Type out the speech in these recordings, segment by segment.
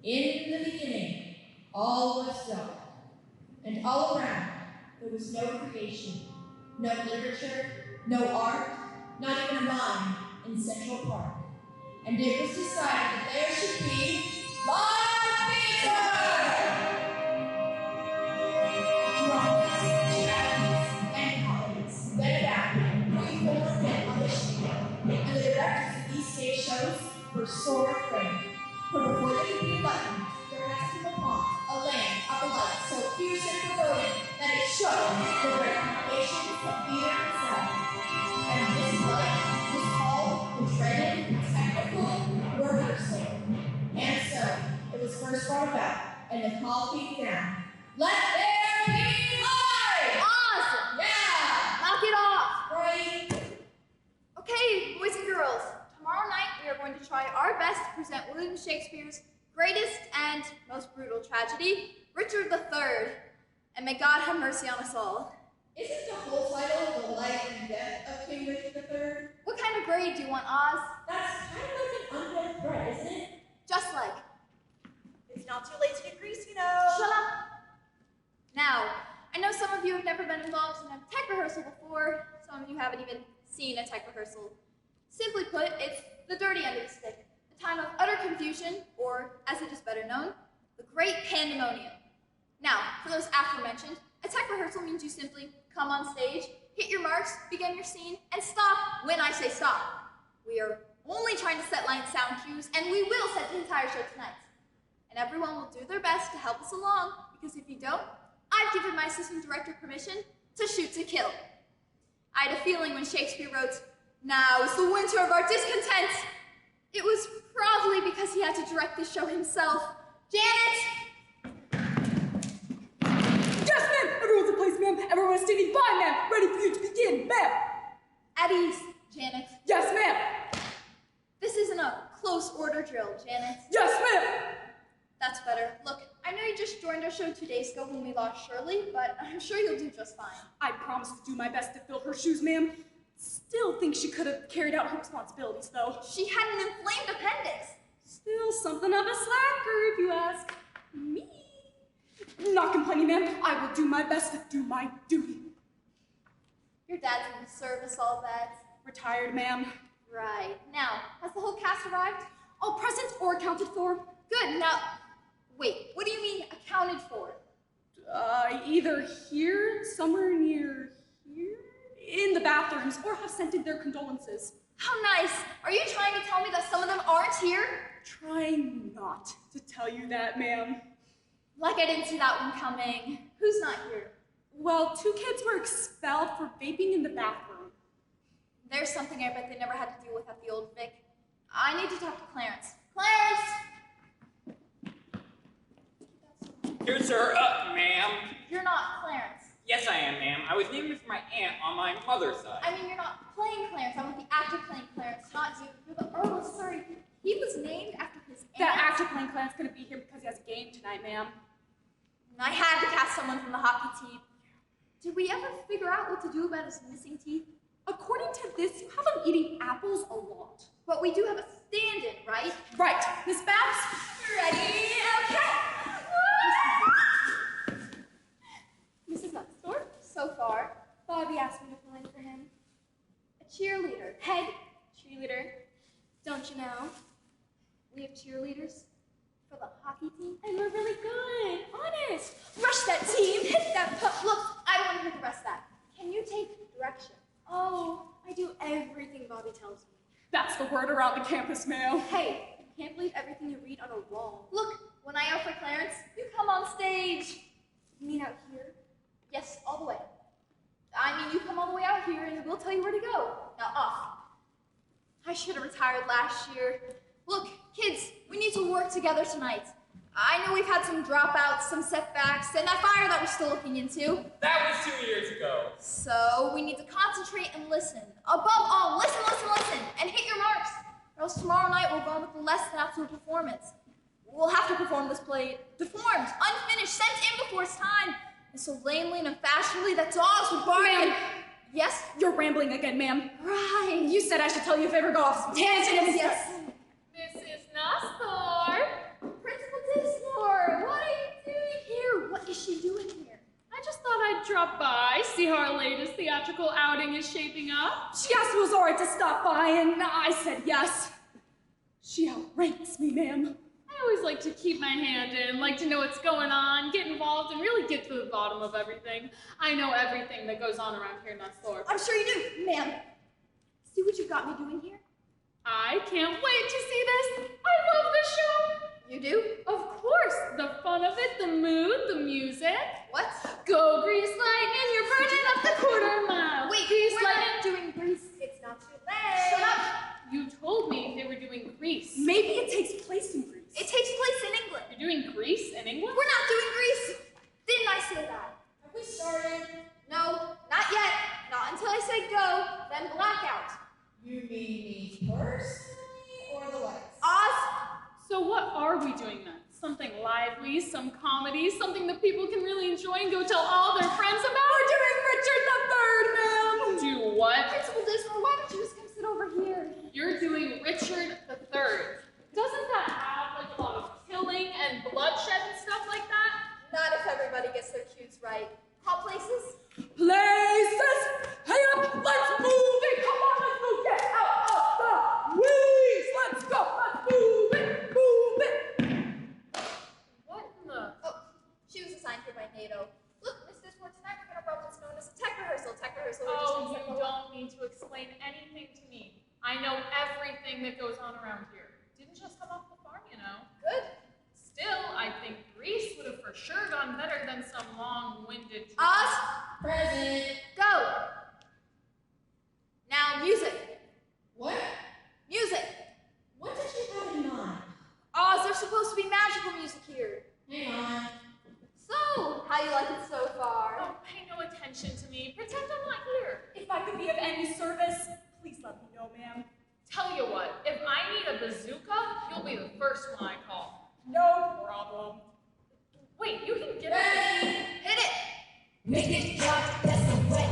In the beginning, all was dark, and all around there was no creation, no literature, no art, not even a mine in Central Park. And it was decided that there should be drums, charities, and comedies, then adapted, reformed, and auditioned. And the directors of these stage shows were sore afraid. For before they could be enlightened, there had to come upon a land of a light so fierce and foreboding that it shook the very foundations of theater itself. And this light was called the dreaded technical rehearsal. And so it was first brought about, and the call came down. Let there be light! Awesome! Yeah! Knock it off! Right? Okay, boys and girls, tomorrow night we are going to try our best to present William Shakespeare's greatest and most brutal tragedy, Richard III. And may God have mercy on us all. Isn't the whole title The Life and Death of King Richard III? What kind of grade do you want, Oz? That's kind of like an unread thread, isn't it? Just like. It's not too late to get greasy, you know. Shut up! Now, I know some of you have never been involved in a tech rehearsal before. Some of you haven't even seen a tech rehearsal. Simply put, it's the dirty end of the stick, a time of utter confusion, or, as it is better known, the Great Pandemonium. Now, for those aforementioned, a tech rehearsal means you simply come on stage, hit your marks, begin your scene, and stop when I say stop. We are only trying to set line sound cues, and we will set the entire show tonight. And everyone will do their best to help us along, because if you don't, I've given my assistant director permission to shoot to kill. I had a feeling when Shakespeare wrote, "Now is the winter of our discontent," it was probably because he had to direct the show himself. Janet! Yes, ma'am! Everyone's in place, ma'am! Everyone's standing by, ma'am! Ready for you to begin, ma'am! At ease, Janet. Yes, ma'am! This isn't a close order drill, Janet. Yes, ma'am! That's better. Look, I know you just joined our show 2 days ago when we lost Shirley, but I'm sure you'll do just fine. I promise to do my best to fill her shoes, ma'am. Still think she could have carried out her responsibilities, though. She had an inflamed appendix. Still something of a slacker, if you ask me. Not complaining, ma'am. I will do my best to do my duty. Your dad's in the service, all that. Retired, ma'am. Right. Now, has the whole cast arrived? All present or accounted for? Good. Now, wait, what do you mean accounted for? Either here, somewhere near here, in the bathrooms, or have sent in their condolences. How nice. Are you trying to tell me that some of them aren't here? Trying not to tell you that, ma'am. Like I didn't see that one coming. Who's not here? Well, 2 kids were expelled for vaping in the bathroom. There's something I bet they never had to deal with at the old Vic. I need to talk to Clarence. Clarence! Here, sir. Ma'am. You're not Clarence. Yes, I am, ma'am. I was named after my aunt on my mother's side. I mean, you're not playing Clarence. I'm with the actor playing Clarence, not you. You're the Earl of Surrey. He was named after his aunt. That actor playing Clarence couldn't be here because he has a game tonight, ma'am. I had to cast someone from the hockey team. Did we ever figure out what to do about his missing teeth? According to this, you have him eating apples a lot. But we do have a stand-in, right? Right. Miss Babs? Ready? Okay. Mrs. Nusthorp, so far, Bobby asked me to fill in for him. A cheerleader. Head cheerleader. Don't you know? We have cheerleaders for the hockey team. And we're really good. Honest. Rush that team. Hit that puck. Look, I don't want to hear the rest of that. Can you take direction? Oh, I do everything Bobby tells me. That's the word around the campus, ma'am. Hey, you can't believe everything you read on a wall. Look, when I yell for Clarence, you come on stage. You mean out here? Yes, all the way. I mean, you come all the way out here and we'll tell you where to go. Now, off. I should have retired last year. Look, kids, we need to work together tonight. I know we've had some dropouts, some setbacks, and that fire that we're still looking into. That was 2 years ago. So we need to concentrate and listen. Above all, listen, listen, listen, and hit your marks. Or else tomorrow night we'll go with the less than absolute performance. We'll have to perform this play deformed, unfinished, sent in before it's time. And so lamely and fashionably that dogs would bark. Ma'am. Yes? You're rambling again, ma'am. Right. You said I should tell you if I ever go off tangent. Yes. Mrs. Nusthorp. Principal is she doing here? I just thought I'd drop by, see how our latest theatrical outing is shaping up. She asked if it was all right to stop by, and I said yes. She outranks me, ma'am. I always like to keep my hand in, like to know what's going on, get involved, and really get to the bottom of everything. I know everything that goes on around here in Nusthorp. I'm sure you do, ma'am. See what you've got me doing here? I can't wait to see this. I love this show. You do? Of course, the fun of it, the mood, the music. What? Go Grease Lightning, you're burning up the quarter mile. Wait, Grease we're Lightning. not doing Grease. It's not too late. Shut up! You told me they were doing Grease. Maybe it takes place in Greece. It takes place in England. You're doing Grease in England? We're not doing Grease. Didn't I say that? Have we started? No, not yet. Not until I say go, then blackout. You mean me personally, or the lights? Oz? So what are we doing then? Something lively, some comedy, something that people can really enjoy and go tell all their friends about? We're doing Richard III, ma'am! Do what? Principal Dismal, why don't you just come sit over here? You're doing Richard III. Doesn't that have like a lot of killing and bloodshed and stuff like that? Not if everybody gets their cues right. Hot places? Places! Hey up, let's move it! Come on, let's move! Get out of the weeds! Let's go! Let's move it! Move it! What in the... Oh, she was assigned here by NATO. Look, Miss Dismal, tonight we're going to run what's known as a tech rehearsal. Tech rehearsal. Oh, you don't need to explain anything to me. I know everything that goes on around here. Didn't just come off the farm, you know. Good. Still, I think Grease would have for sure gone better than some long-winded... Oz? Present. Go. Now, music. What? Music. What did you have in mind? Oz, there's supposed to be magical music here. Hang on. So, how you like it so far? Oh, pay no attention to me. Pretend I'm not here. If I could be of any service, please let me know, ma'am. Tell you what, if I need a bazooka, you'll be the first one I call. No problem. Wait, you can get Ready? Hit it. Make it drop, that's the way.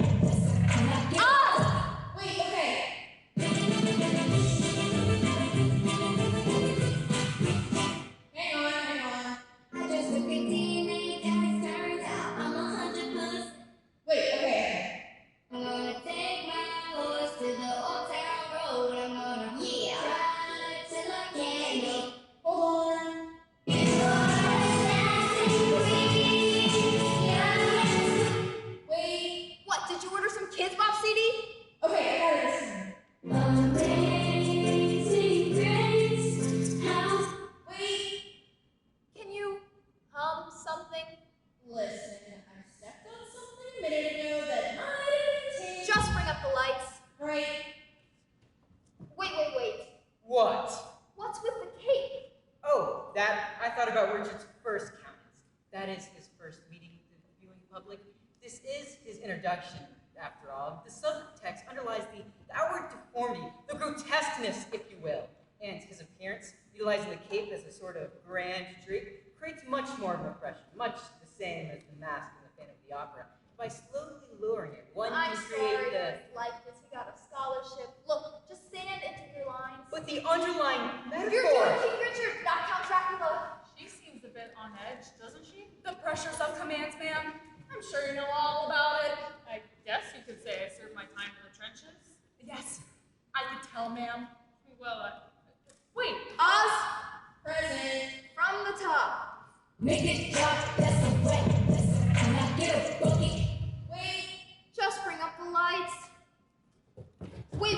Oz! Wait, okay. Hang on. Just a big teenage and it turns out I'm 100%. Wait, okay. I'm gonna take my horse to the old town road. I'm gonna ride till I can't go. Hold on. Wait. What, did you order some Kids Bop CD? Okay, I got it this time. Amazing grace, how Wait. Can you hum something? Listen, I stepped on something a minute ago that might take... Just bring up the lights. Right. Wait. What? What's with the cape? Oh, that I thought about Richard's first countess. That is his first meeting with the viewing public. This is his introduction, after all. The subtext underlies the outward deformity, the grotesqueness, if you will. And his appearance, utilizing the cape as a sort of grand drape, creates much more of an impression, much the same as the mask in the Phantom of the Opera. By slowly lowering it, one I'm can sorry, create the... like this. We got a scholarship. Look, just stand into your lines. But the underlying metaphor... You're doing King Richard, not Count Dracula. She seems a bit on edge, doesn't she? The pressures of commands, ma'am. I'm sure you know all about it. I guess you could say I served my time in the trenches. Yes, I could tell, ma'am. Well, wait. Oz, Present. from the top. make it drop, that's the way. Can I get a bucket? Wait. Just bring up the lights. Wait.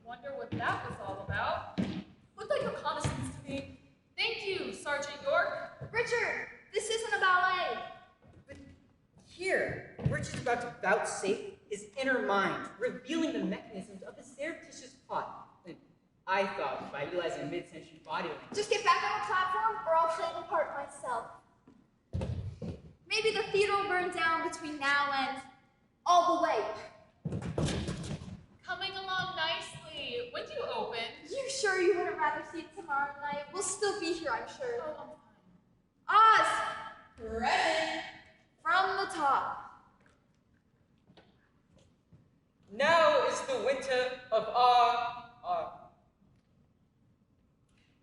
Wonder what that was all about. Looked like reconnaissance to me. Thank you, Sergeant York. Richard, this isn't a ballet. But here, Richard's about to vouchsafe his inner mind, revealing the mechanisms of his surreptitious plot. And I thought by utilizing a mid-century body language. Just get back on the platform, or I'll play the part myself. Maybe the theater will burn down between now and all the way. Coming along nicely. When do you open? You sure you wouldn't rather see it tomorrow night? We'll still be here, I'm sure. Oh, I'm fine. Oz, Present. from the top. Now is the winter of our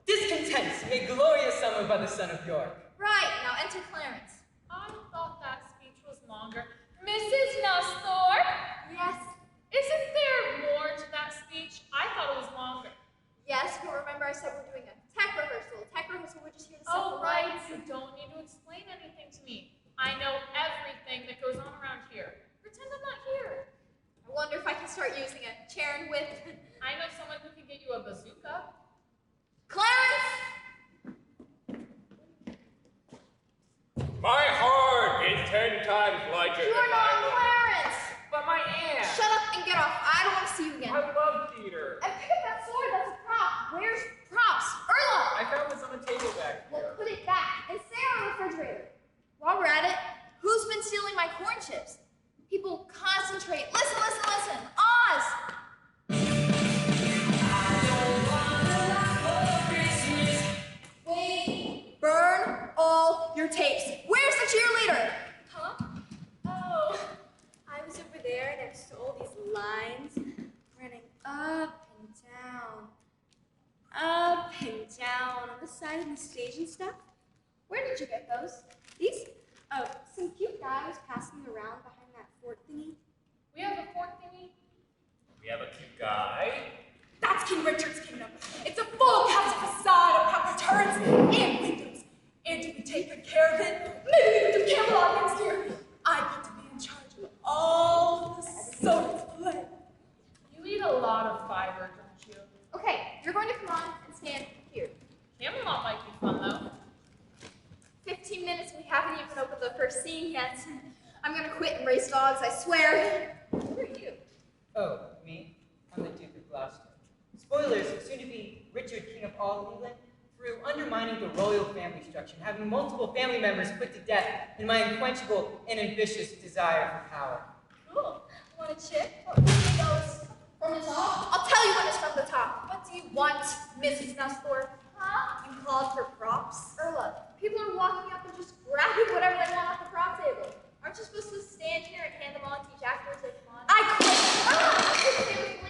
discontent, a glorious summer by the son of York. Right, now enter Clarence. I'm longer. Mrs. Nusthorp? Yes. Isn't there more to that speech? I thought it was longer. Yes, but remember I said we're doing a tech rehearsal. Tech rehearsal, we're just here to set Oh, the right. lights. You don't need to explain anything to me. I know everything that goes on around here. Pretend I'm not here. I wonder if I can start using a chair and whip. I know someone who can get you a bazooka. Clarence! My heart is 10 times larger You're than not my love. Clarence! But my aunt! Shut up and get off. I don't want to see you again. I love theater. And pick up that sword. That's a prop. Where's props? Erla! I found this on the table back Well, there. put it back and stay on the refrigerator. While we're at it, who's been stealing my corn chips? People, concentrate. Listen, listen, listen. Oz! Wait. Burn all your tapes. Where's the cheerleader? Huh? Oh, I was over there next to all these lines running up and down on the side of the stage and stuff. Where did you get those? These? Oh, some cute guy was passing them around behind that fort thingy. We have a fork thingy. We have a cute guy. That's King Richard's kingdom. It's a full castle facade of proper turrets and windows. And if we take good care of it, maybe we can do Camelot next year. I get to be in charge of all the soda play. You eat a lot of fiber, don't you? Okay, you're going to come on and stand here. Camelot might be fun, though. 15 minutes, we haven't even opened the first scene yet. I'm gonna quit and race dogs, I swear. Who are you? Oh, me? I'm the Duke of Gloucester. Spoilers, soon to be Richard, King of all England, through undermining the royal family structure and having multiple family members put to death in my unquenchable and ambitious desire for power. Cool. Want a chip? Oh, here goes. From the top? I'll tell you when it's from the top. What do you want, Mrs. Nusthorp? Huh? You called for props? Erla, people are walking up and just grabbing whatever they want off the prop table. Aren't you supposed to stand here and hand them on to each actor as they come on? I quit.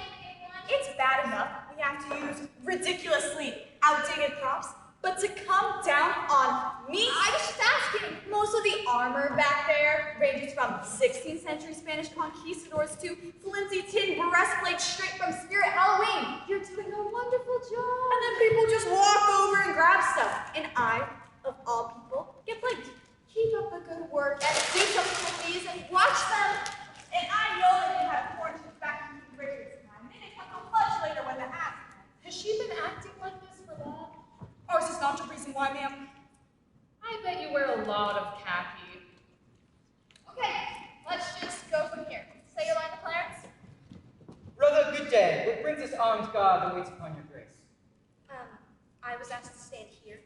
It's It's bad enough we have to use ridiculously outdated props, but to come down on me? I was just asking. Most of the armor back there ranges from 16th century Spanish conquistadors to flimsy tin breastplates straight from Spirit Halloween. You're doing a wonderful job. And then people just walk over and grab stuff. And I, of all people, get blamed. Keep up the good work and do something with these and watch them. And I know that they had corn chips back in King Richard's time. They didn't come much later when the hats. Has she been acting like this for long? Or is this not the reason why, ma'am? I bet you wear a lot of khaki. Okay, let's just go from here. Say your line to Clarence. Brother, good day. What brings this armed guard that waits upon your grace? I was asked to stand here.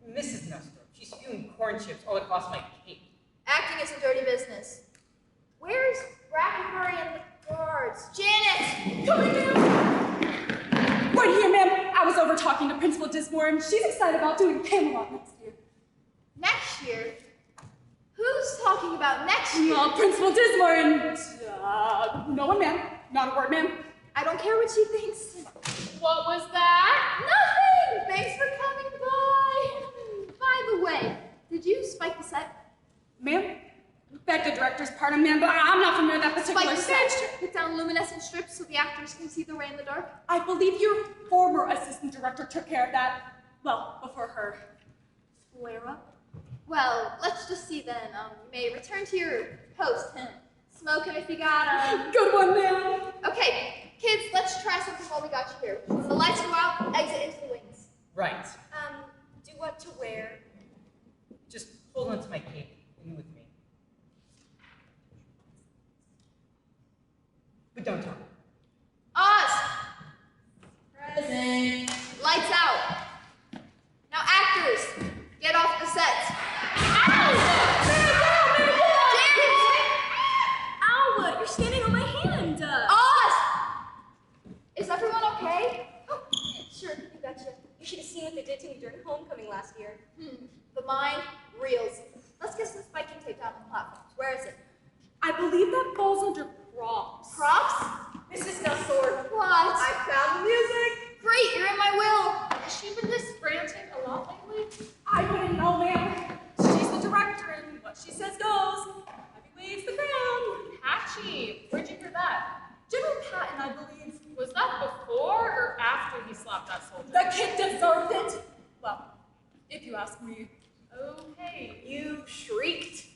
Mrs. Nusthorp, she's spewing corn chips all across my cape. Acting is a dirty business. Where's Brackenbury and the guards? Janet! Coming down! Right here, ma'am. I was over talking to Principal Dismore, and she's excited about doing Camelot next year. Next year? Who's talking about next year? Principal Dismore and, no one, ma'am. Not a word, ma'am. I don't care what she thinks. What was that? Nothing! Thanks for coming by. By the way, did you spike the set? Ma'am? Beg the director's pardon, ma'am, but I'm not familiar with that particular Spike the set. set? Put down luminescent strips so the actors can see the ray in the dark? I believe your former assistant director took care of that, well, before her. Flare up? Well, let's just see then. You may return to your post. Smoke him if you got him. Good one, ma'am. Okay, kids, let's try something while we got you here. When the lights go out, exit into the wings. Right. Do what to wear? Just hold on to my cape and you with me. But don't talk. Oz! Present. Lights out. Now, actors, get off the set. Alva, you're standing on my hand. Oz! Is everyone okay? Oh, sure, you betcha. You should have seen what they did to me during homecoming last year. The mind reels. Let's get some spiking tape down on the platforms. Where is it? I believe that falls under props. Props? Mrs. Nusthorp, What? I found the music. Great, you're in my will. Has she been this frantic a lot lately? I wouldn't know, ma'am. She's the director, and what she says goes. Heavy waves the slap that soldier. The kid deserved it. Well, if you ask me. Oh, hey. You shrieked.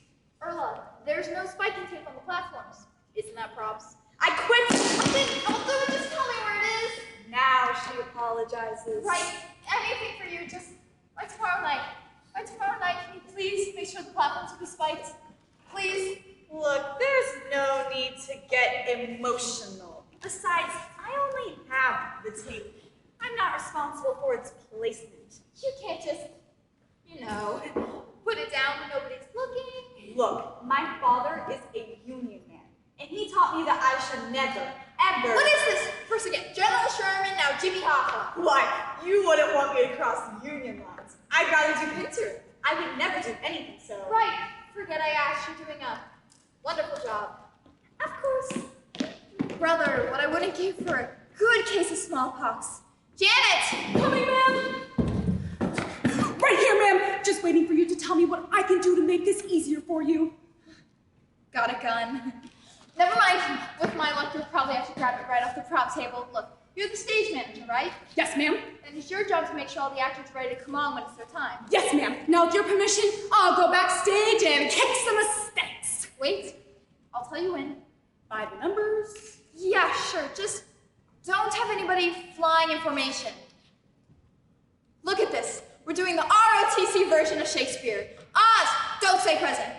Erla, there's no spiking tape on the platforms. Isn't that props? I quit. I'll do it. Just tell me where it is. Now she apologizes. Right. Anything for you. Just by tomorrow night. By tomorrow night, can you please make sure the platforms will be spiked? Please. Look, there's no need to get emotional. Besides, I only have the tape. I'm not responsible for its placement. You can't just, put it down when nobody's looking. Look, my father is a union man, and he taught me that I should never, ever. What is this? First again, General Sherman, now Jimmy Hoffa. Why, you wouldn't want me to cross the union lines. I'd rather do pincer. I would never do anything so. Right. Forget I asked you doing a wonderful job. Of course. Brother, what I wouldn't give for a good case of smallpox. Janet! Coming, ma'am! Right here, ma'am! Just waiting for you to tell me what I can do to make this easier for you. Got a gun. Never mind. With my luck, you'll probably have to grab it right off the prop table. Look, you're the stage manager, right? Yes, ma'am. And it's your job to make sure all the actors are ready to come on when it's their time. Yes, ma'am. Now, with your permission, I'll go backstage and kick some mistakes. Wait, I'll tell you when. By the numbers. Yeah, sure. Just don't have anybody flying in formation. Look at this. We're doing the ROTC version of Shakespeare. Oz, don't say present.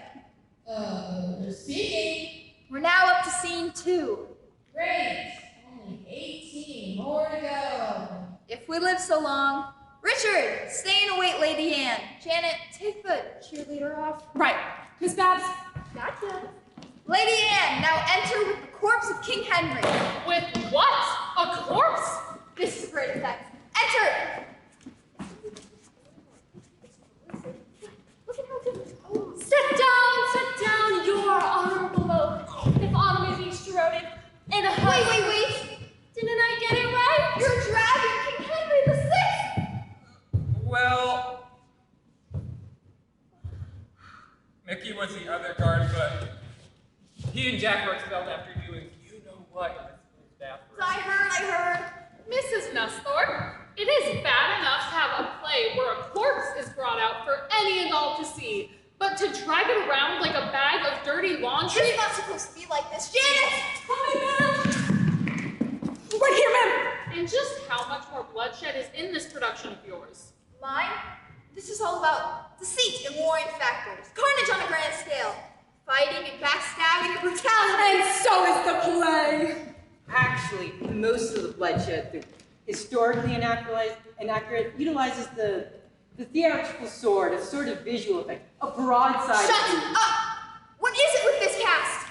Speaking. We're now up to scene 2. Great. Only 18 more to go. If we live so long. Richard, stay and await Lady Anne. Janet, take the cheerleader off. Right. Miss Babs. Gotcha. Lady Anne, now enter with the corpse of King Henry. With what? A corpse? This is great effect. Enter! Look at how good. Oh. Sit down, your honorable vote. If honor may be shrouded in a Wait. Didn't I get it right? You're dragging King Henry VI. Well, Mickey was the other guard, but he and Jack were expelled after doing you-know-what in the bathroom. I heard. Mrs. Nusthorp, it is bad enough to have a play where a corpse is brought out for any adult to see, but to drag it around like a bag of dirty laundry? It's not supposed to be like this. Janet! Coming, ma'am. Right here, ma'am. And just how much more bloodshed is in this production of yours? Mine? This is all about deceit and warring factors. Carnage on a grand scale. Fighting and backstabbing and brutality. And so is the play. Actually, most of the bloodshed, through historically inaccurate, utilizes the theatrical sword as sort of visual effect, a broadside. Shut up! What is it with this cast?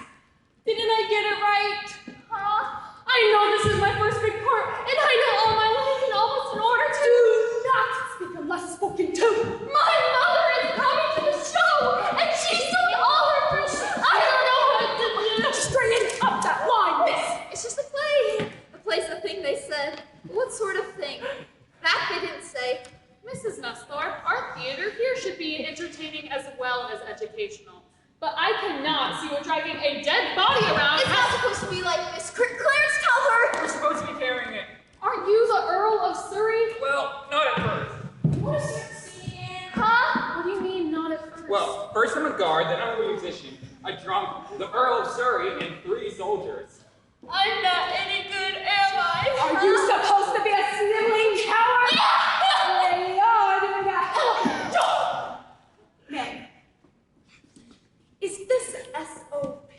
Didn't I get it right? Huh? I know this is my first big part, and I know all my lines and almost in order to. Do not speak unless spoken to. My mother is coming to the show, and she's doing all her best. I don't know what to do. Straighten up that line, miss. It's just a play. The play's the thing they said. What sort of thing? That they didn't say. Mrs. Nusthorp, our theater here should be entertaining as well as educational. But I cannot see what dragging a dead body around. It's not supposed to be like this. Clarence, tell her! We're supposed to be carrying it. Aren't you the Earl of Surrey? Well, not at first. What is your scene? Huh? What do you mean, not at first? Well, first I'm a guard, then I'm a musician, a drunk, the Earl of Surrey, and 3 soldiers. I'm not any good, am I? Are you supposed to be a sniveling coward? They are doing a hell of a job. Ma'am, is this SOP?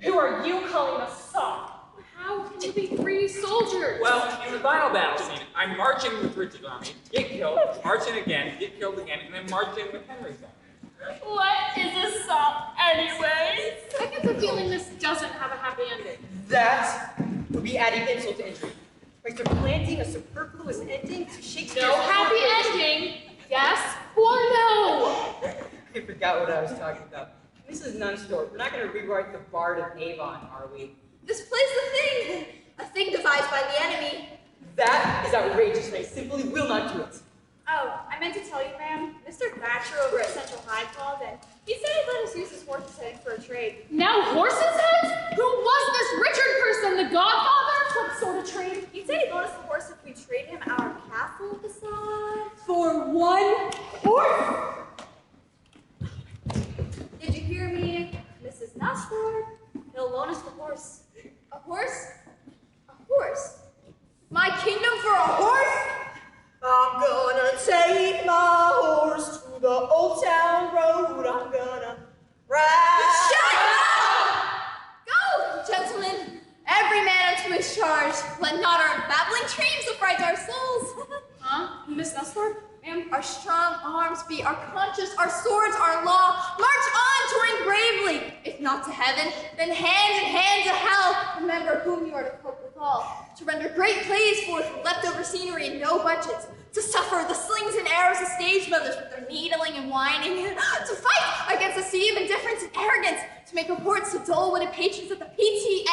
Who are you calling a sop? How can you be 3 soldiers? Well, in the final battle scene, I'm marching with Richard's army, get killed, marching again, get killed again, and then marching with Henry's army. What is a sop, anyways? I get the feeling this doesn't have a happy ending. That would be adding insult to injury. By supplanting a superfluous ending to Shakespeare's No happy ending. Yes or no? I forgot what I was talking about. Mrs. Nusthorp, we're not going to rewrite the Bard of Avon, are we? This play's the thing. A thing devised by the enemy. That is outrageous, and I simply will not do it. Oh, I meant to tell you, ma'am. Mr. Thatcher over at Central High called, and he said he'd let us use his horse's head for a trade. Now horses' heads? Who was this Richard person, the godfather? What sort of trade? He said he'd loan us the horse if we trade him our Nusthorp, ma'am, our strong arms be our conscience, our swords, our law. March on, touring bravely. If not to heaven, then hand in hand to hell. Remember whom you are to cope withal. To render great plays forth with leftover scenery and no budgets. To suffer the slings and arrows of stage mothers with their needling and whining. To fight against a sea of indifference and arrogance. To make reports to dull-witted patrons at the PTA.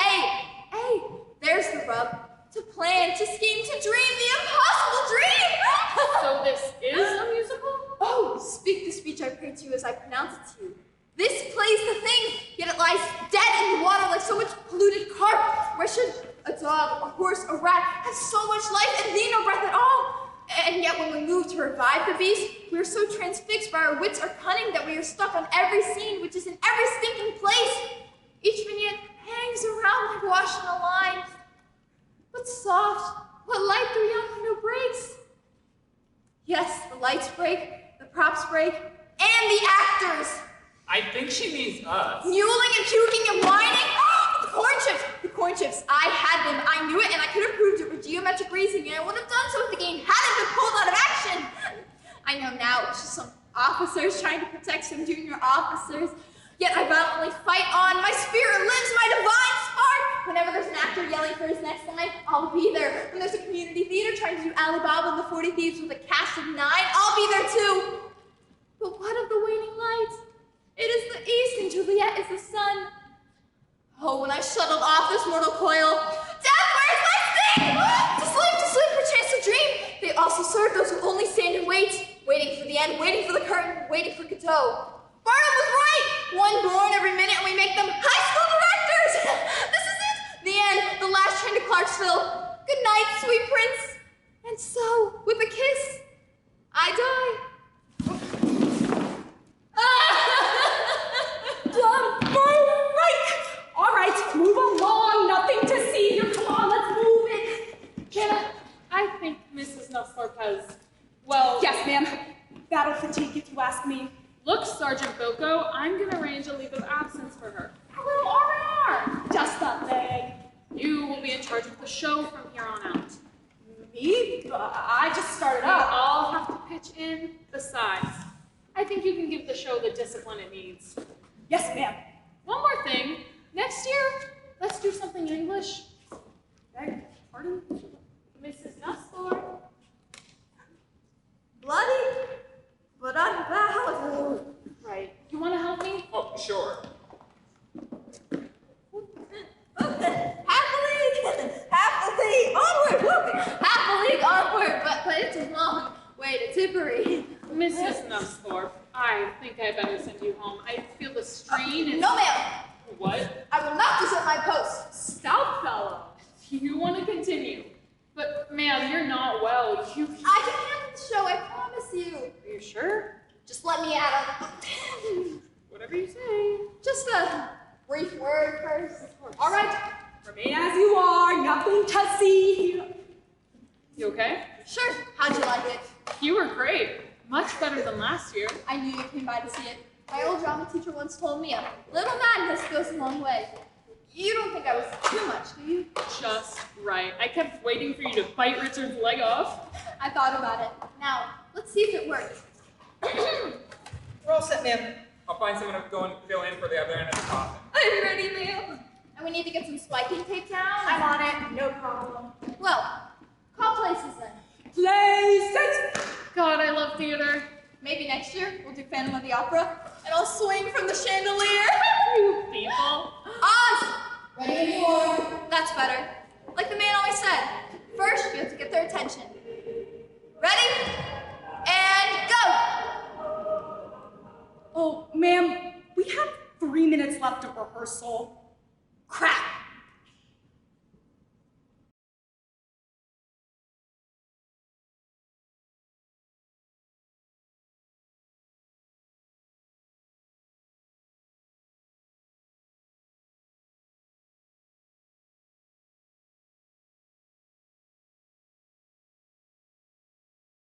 Hey, there's the rub. To plan, to scheme, to dream the impossible dream! So this is a musical? Oh, speak the speech I pray to you as I pronounce it to you. This play's the thing, yet it lies dead in the water like so much polluted carp. Where should a dog, a horse, a rat have so much life and thee no breath at all? And yet when we move to revive the beast, we are so transfixed by our wits or cunning that we are stuck on every scene which is in every stinking place. Each vignette hangs around like washing a line. What soft, what light the young no breaks. Yes, the lights break, the props break, and the actors. I think she means us. Mewling and puking and whining. The corn chips, the corn chips. I had them, I knew it, and I could have proved it with geometric reasoning, and I would have done so if the game hadn't been pulled out of action. I know now it's just some officers trying to protect some junior officers. Yet I valiantly fight on. My spirit lives, my divine spark. Whenever there's an actor yelling for his next line, I'll be there. When there's a community theater trying to do Alibaba and the 40 Thieves with a cast of 9, I'll be there too. But what of the waning light? It is the east and Juliet is the sun. Oh, when I shuttled off this mortal coil, death, where's my sting? To sleep, perchance to dream. They also serve those who only stand and wait, waiting for the end, waiting for the curtain, waiting for Godot. Barnum was right! One born every minute and we make them high school directors! This is it! The end, the last train to Clarksville. Good night, sweet prince. And so, with a kiss, I die. All right, move along. Nothing to see here. Come on, let's move it. Jenna, I think Mrs. Nusthorp has, well... Yes, ma'am. Battle fatigue, if you ask me. Look, Sergeant Boko, I'm going to arrange a leave of absence for her. A little R&R. Just a thing. You will be in charge of the show from here on out. Me? I just started We out. all have to pitch in. Besides, I think you can give the show the discipline it needs. Yes, ma'am. One more thing. Next year, let's do something English. Beg pardon? Mrs. Nusthorp. Bloody, but unbowed. Right. You want to help me? Oh, sure. Half the league, onward, whooping. Half the league, onward, but it's a long way to Tipperary. Mrs. Nusthorp, I think I better send you home. I feel the strain is... No, ma'am. What? I will not desert my post. Stout fellow. You want to continue. But, ma'am, you're not well. I can handle the show, I promise you. Are you sure? Just let me add a... Whatever you say. Just a brief word first. All right, remain as you are. Nothing to see. You okay? Sure, how'd you like it? You were great. Much better than last year. I knew you came by to see it. My old drama teacher once told me a little madness goes a long way. You don't think I was too much, do you? Just right. I kept waiting for you to bite Richard's leg off. I thought about it. Now, let's see if it works. We're all set, ma'am. I'll find someone to go and fill in for the other end of the coffin. I'm ready, ma'am. And we need to get some spiking tape down. I'm on it, no problem. Well, call places then. Places. God, I love theater. Maybe next year we'll do Phantom of the Opera, and I'll swing from the chandelier. You people. Oz! Ready when you are. That's better. Like the man always said, first you have to get their attention. Ready? And go! Oh, ma'am, we have 3 minutes left of rehearsal. Crap!